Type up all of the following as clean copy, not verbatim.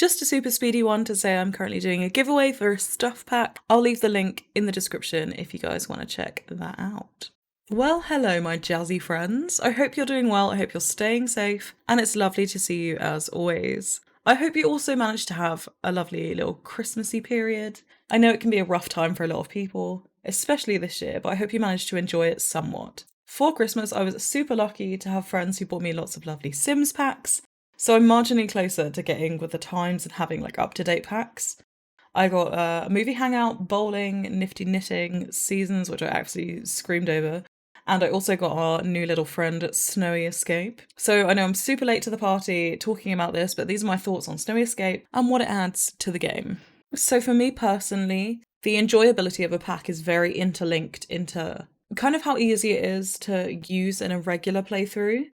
Just a super speedy one to say I'm currently doing a giveaway for a stuff pack. I'll leave the link in the description if you guys want to check that out. Well, hello, my jazzy friends. I hope you're doing well. I hope you're staying safe, and it's lovely to see you as always. I hope you also managed to have a lovely little Christmassy period. I know it can be a rough time for a lot of people, especially this year, but I hope you managed to enjoy it somewhat. For Christmas, I was super lucky to have friends who bought me lots of lovely Sims packs, so I'm marginally closer to getting with the times and having like up-to-date packs. I got a movie hangout, bowling, nifty knitting, seasons, which I actually screamed over. And I also got our new little friend, Snowy Escape. So I know I'm super late to the party talking about this, but these are my thoughts on Snowy Escape and what it adds to the game. So for me personally, the enjoyability of a pack is very interlinked into kind of how easy it is to use in a regular playthrough.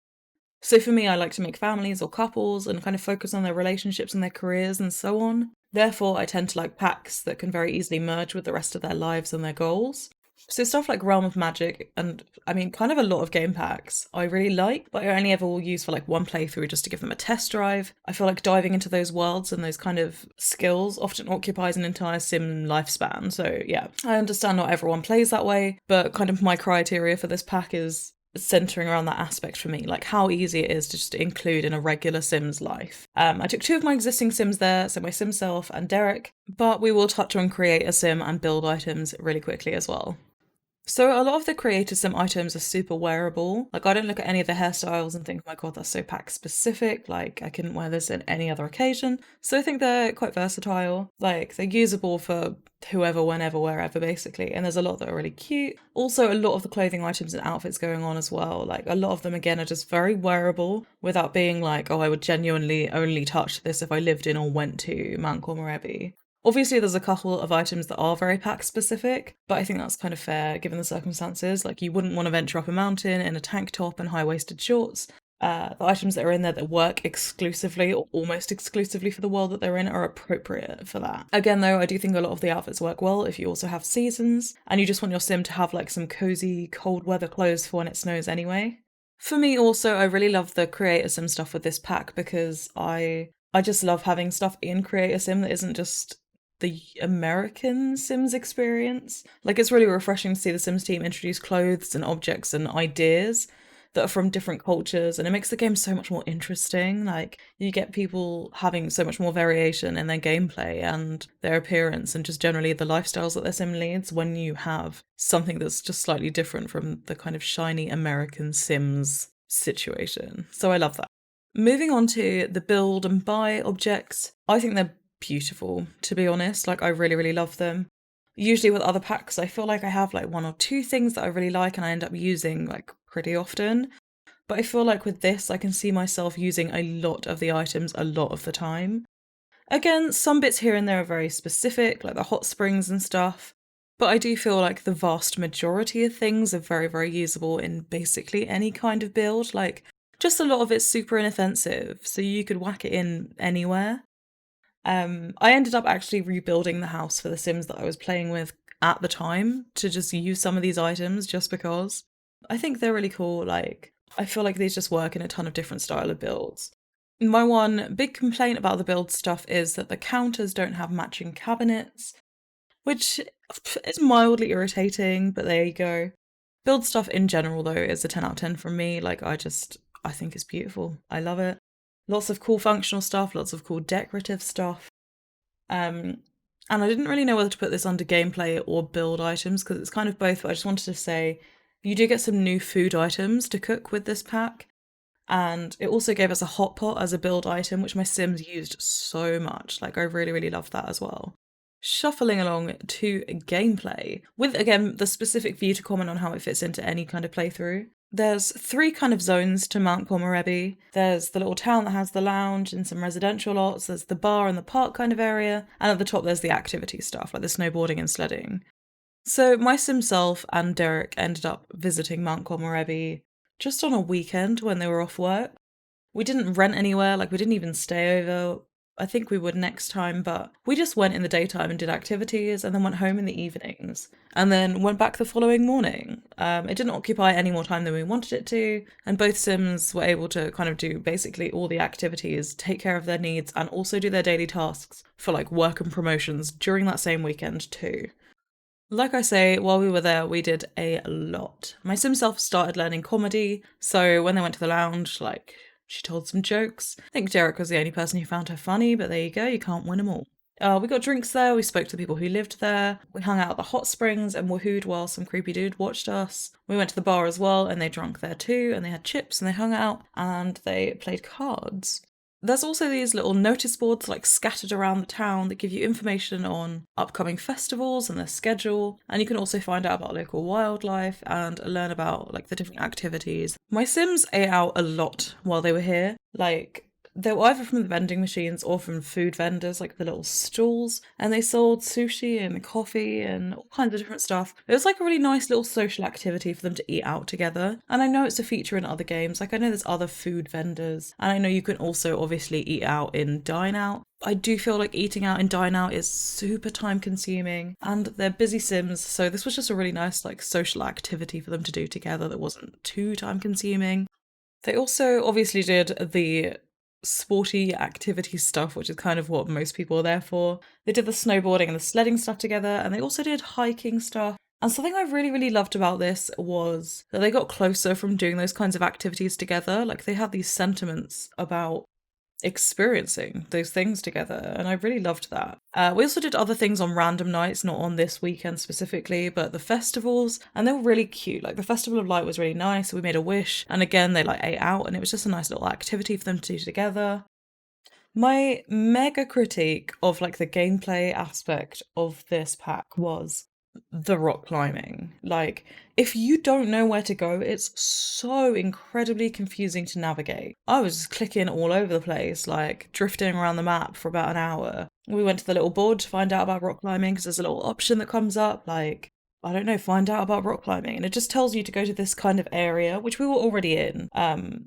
So for me, I like to make families or couples and kind of focus on their relationships and their careers and so on. Therefore, I tend to like packs that can very easily merge with the rest of their lives and their goals. So stuff like Realm of Magic and, I mean, kind of a lot of game packs I really like, but I only ever will use for like one playthrough just to give them a test drive. I feel like diving into those worlds and those kind of skills often occupies an entire sim lifespan. So yeah, I understand not everyone plays that way, but kind of my criteria for this pack is centering around that aspect for me, like how easy it is to just include in a regular Sims life. I took two of my existing Sims there, so my Sim self and Derek, but we will touch on create a Sim and build items really quickly as well. So a lot of the creator sim items are super wearable. Like I don't look at any of the hairstyles and think, oh my god, that's so pack specific. Like I couldn't wear this in any other occasion. So I think they're quite versatile. Like they're usable for whoever, whenever, wherever basically. And there's a lot that are really cute. Also a lot of the clothing items and outfits going on as well. Like a lot of them again are just very wearable without being like, oh, I would genuinely only touch this if I lived in or went to Mount Cormorebi. Obviously, there's a couple of items that are very pack specific, but I think that's kind of fair given the circumstances. Like, you wouldn't want to venture up a mountain in a tank top and high waisted shorts. The items that are in there that work exclusively or almost exclusively for the world that they're in are appropriate for that. Again, though, I do think a lot of the outfits work well if you also have seasons and you just want your sim to have like some cozy cold weather clothes for when it snows anyway. For me, also, I really love the Creator Sim stuff with this pack because I just love having stuff in Creator Sim that isn't just the American Sims experience. Like, it's really refreshing to see the Sims team introduce clothes and objects and ideas that are from different cultures, and it makes the game so much more interesting. Like, you get people having so much more variation in their gameplay and their appearance and just generally the lifestyles that their sim leads when you have something that's just slightly different from the kind of shiny American Sims situation. So I love that. Moving on to the build and buy objects, I think they're beautiful, to be honest. Like, I really, really love them. Usually with other packs, I feel like I have like one or two things that I really like and I end up using like pretty often. But I feel like with this, I can see myself using a lot of the items a lot of the time. Again, some bits here and there are very specific, like the hot springs and stuff. But I do feel like the vast majority of things are very, very usable in basically any kind of build. Like, just a lot of it's super inoffensive, so you could whack it in anywhere. I ended up actually rebuilding the house for the Sims that I was playing with at the time to just use some of these items just because. I think they're really cool. Like, I feel like these just work in a ton of different style of builds. My one big complaint about the build stuff is that the counters don't have matching cabinets, which is mildly irritating, but there you go. Build stuff in general, though, is a 10 out of 10 from me. Like, I think it's beautiful. I love it. Lots of cool functional stuff, lots of cool decorative stuff. And I didn't really know whether to put this under gameplay or build items because it's kind of both, but I just wanted to say you do get some new food items to cook with this pack. And it also gave us a hot pot as a build item, which my Sims used so much. Like, I really, really loved that as well. Shuffling along to gameplay, with, again, the specific view to comment on how it fits into any kind of playthrough. There's 3 kind of zones to Mount Cormorebi. There's the little town that has the lounge and some residential lots. There's the bar and the park kind of area. And at the top, there's the activity stuff, like the snowboarding and sledding. So my sim self and Derek ended up visiting Mount Cormorebi just on a weekend when they were off work. We didn't rent anywhere, like we didn't even stay over. I think we would next time, but we just went in the daytime and did activities and then went home in the evenings and then went back the following morning. It didn't occupy any more time than we wanted it to, and both Sims were able to kind of do basically all the activities, take care of their needs, and also do their daily tasks for like work and promotions during that same weekend too. Like I say, while we were there, we did a lot. My sim self started learning comedy, so when they went to the lounge, like, she told some jokes. I think Derek was the only person who found her funny, but there you go, you can't win them all. We got drinks there, we spoke to the people who lived there, we hung out at the hot springs and woohooed while some creepy dude watched us. We went to the bar as well, and they drank there too, and they had chips and they hung out and they played cards. There's also these little notice boards like scattered around the town that give you information on upcoming festivals and their schedule, and you can also find out about local wildlife and learn about like the different activities. My Sims ate out a lot while they were here. Like, they were either from the vending machines or from food vendors, like the little stalls, and they sold sushi and coffee and all kinds of different stuff. It was like a really nice little social activity for them to eat out together. And I know it's a feature in other games, like I know there's other food vendors, and I know you can also obviously eat out in Dine Out. I do feel like eating out in Dine Out is super time consuming and they're busy Sims, so this was just a really nice like social activity for them to do together that wasn't too time consuming. They also obviously did the sporty activity stuff, which is kind of what most people are there for. They did the snowboarding and the sledding stuff together, and they also did hiking stuff. And something I really, really loved about this was that they got closer from doing those kinds of activities together. Like, they had these sentiments about experiencing those things together, and I really loved that. We also did other things on random nights, not on this weekend specifically, but the festivals, and they were really cute. Like, the Festival of Light was really nice, so we made a wish, and again they like ate out, and it was just a nice little activity for them to do together. My mega critique of like the gameplay aspect of this pack was the rock climbing. Like, if you don't know where to go, it's so incredibly confusing to navigate. I was just clicking all over the place, like drifting around the map for about an hour. We went to the little board to find out about rock climbing because there's a little option that comes up, like, I don't know, find out about rock climbing. And it just tells you to go to this kind of area, which we were already in.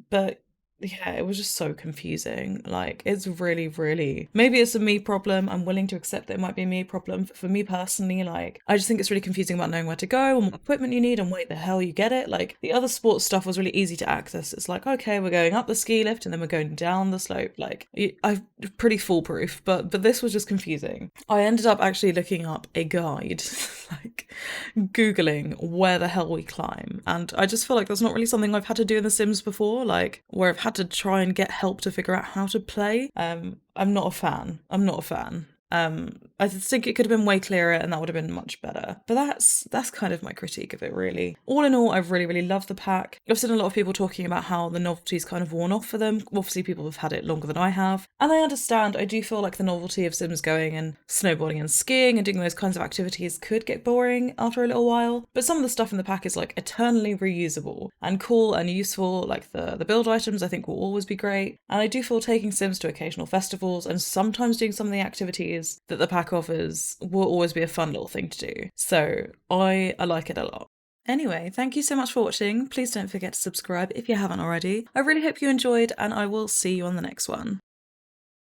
But yeah, it was just so confusing. Like, it's really, really, maybe it's a me problem. I'm willing to accept that it might be a me problem. For me personally, like, I just think it's really confusing about knowing where to go and what equipment you need and where the hell you get it. Like, the other sports stuff was really easy to access. It's like, okay, we're going up the ski lift and then we're going down the slope. Like, I'm pretty foolproof, but this was just confusing. I ended up actually looking up a guide, like Googling where the hell we climb. And I just feel like that's not really something I've had to do in The Sims before, like, where I've had to try and get help to figure out how to play. I'm not a fan. I think it could have been way clearer and that would have been much better. But that's kind of my critique of it, really. All in all, I've really, really loved the pack. I've seen a lot of people talking about how the novelty's kind of worn off for them. Obviously, people have had it longer than I have. And I understand, I do feel like the novelty of Sims going and snowboarding and skiing and doing those kinds of activities could get boring after a little while. But some of the stuff in the pack is like eternally reusable and cool and useful. Like the build items I think will always be great. And I do feel taking Sims to occasional festivals and sometimes doing some of the activities that the pack offers will always be a fun little thing to do. So I like it a lot. Anyway, thank you so much for watching. Please don't forget to subscribe if you haven't already. I really hope you enjoyed, and I will see you on the next one.